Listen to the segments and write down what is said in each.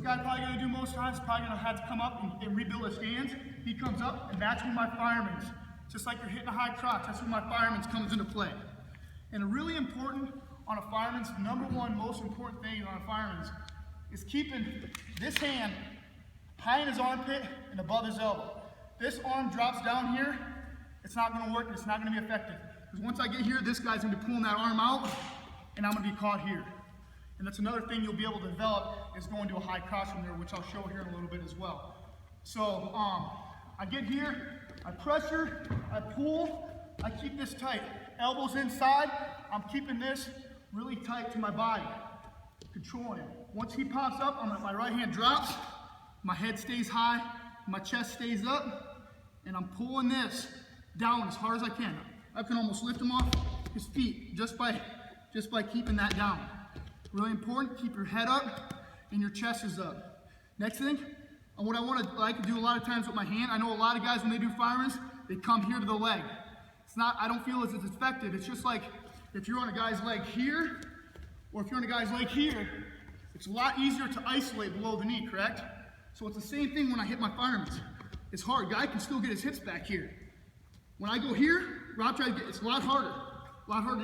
guy probably gonna do most times is probably gonna have to come up and rebuild his hands. He comes up, and that's when my fireman's, just like you're hitting a high crotch, that's when my fireman's comes into play. And a really important on a fireman's, number one most important thing on a fireman's is keeping this hand high in his armpit and above his elbow. This arm drops down here, it's not gonna work and it's not gonna be effective. Because once I get here, this guy's gonna be pulling that arm out and I'm gonna be caught here. And that's another thing you'll be able to develop is going to a high crotch from there, which I'll show here in a little bit as well. So I get here, I pressure, I pull, I keep this tight. Elbows inside, I'm keeping this really tight to my body, controlling it. Once he pops up, my right hand drops, my head stays high, my chest stays up, and I'm pulling this down as hard as I can. I can almost lift him off his feet just by keeping that down. Really important, keep your head up and your chest is up. Next thing, and what I like to do a lot of times with my hand, I know a lot of guys when they do fireman's, they come here to the leg. It's not, I don't feel as it's effective. It's just like if you're on a guy's leg here, or if you're on a guy's leg here, it's a lot easier to isolate below the knee, correct? So it's the same thing when I hit my fireman's. It's hard, guy can still get his hips back here. When I go here, Rob tried to get, it's a lot harder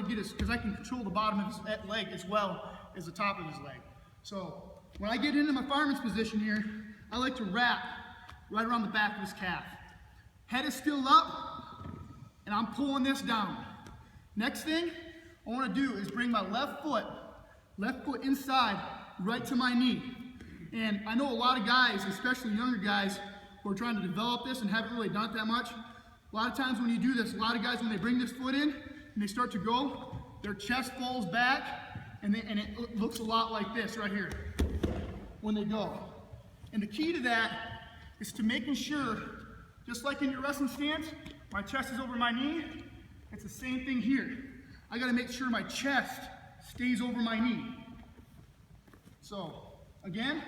to get his, because I can control the bottom of his leg as well as the top of his leg. So when I get into my fireman's position here, I like to wrap right around the back of his calf. Head is still up, and I'm pulling this down. Next thing I want to do is bring my left foot inside right to my knee. And I know a lot of guys, especially younger guys, who are trying to develop this and haven't really done it that much. A lot of times when you do this, a lot of guys, when they bring this foot in and they start to go, their chest falls back, and it looks a lot like this right here when they go. And the key to that is to making sure, just like in your wrestling stance, my chest is over my knee, it's the same thing here. I gotta make sure my chest stays over my knee. So, again,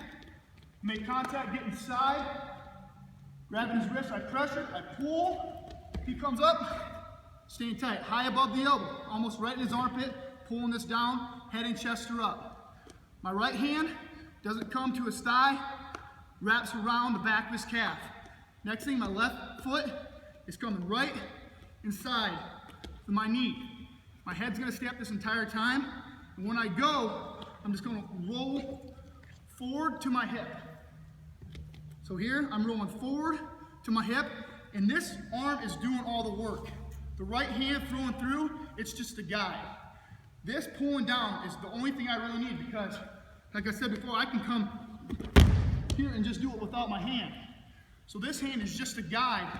make contact, get inside, grabbing his wrist, I pressure, I pull, he comes up, staying tight, high above the elbow, almost right in his armpit, pulling this down, head and chest are up. My right hand doesn't come to his thigh, wraps around the back of his calf. Next thing, my left foot is coming right inside to my knee. My head's gonna stay up this entire time, and when I go, I'm just gonna roll forward to my hip. So here, I'm rolling forward to my hip, and this arm is doing all the work. The right hand throwing through, it's just a guide. This pulling down is the only thing I really need because, like I said before, I can come here and just do it without my hand. So this hand is just a guide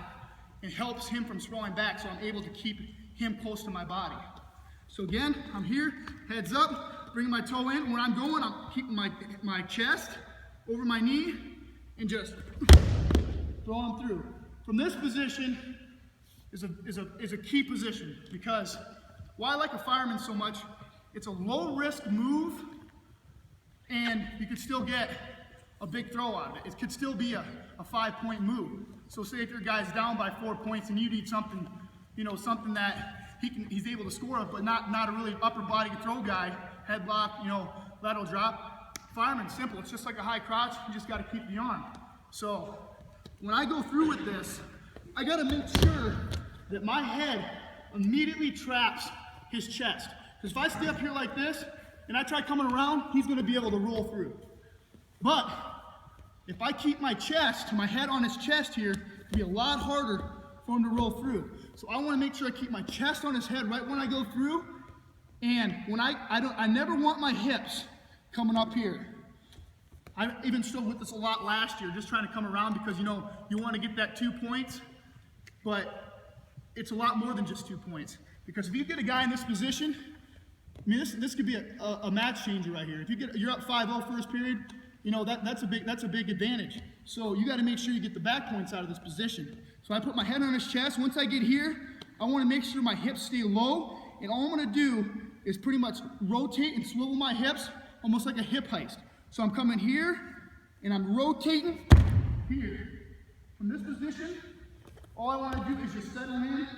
and helps him from swelling back, so I'm able to keep him close to my body. So again, I'm here, heads up, bringing my toe in. When I'm going, I'm keeping my chest over my knee and just throwing them through. From this position is a key position because why I like a fireman so much, it's a low risk move and you could still get a big throw out of it. It could still be a 5-point move. So say if your guy's down by 4 points and you need something, you know, something that he's able to score up, but not a really upper body throw guy, headlock, you know, lateral drop. Fireman, simple. It's just like a high crotch. You just got to keep the arm. So when I go through with this, I got to make sure that my head immediately traps his chest. Because if I stay up here like this and I try coming around, he's going to be able to roll through. But if I keep my chest, my head on his chest here, it'll be a lot harder for him to roll through. So I want to make sure I keep my chest on his head right when I go through. And when I never want my hips coming up here. I even struggled with this a lot last year, just trying to come around because, you know, you want to get that 2 points, but it's a lot more than just 2 points. Because if you get a guy in this position, I mean, this could be a match changer right here. If you're up 5-0 first period, you know, that's a big advantage. So you got to make sure you get the back points out of this position. So I put my head on his chest. Once I get here, I want to make sure my hips stay low, and all I'm going to do is pretty much rotate and swivel my hips almost like a hip heist. So I'm coming here, and I'm rotating here. From this position, all I want to do is just settle in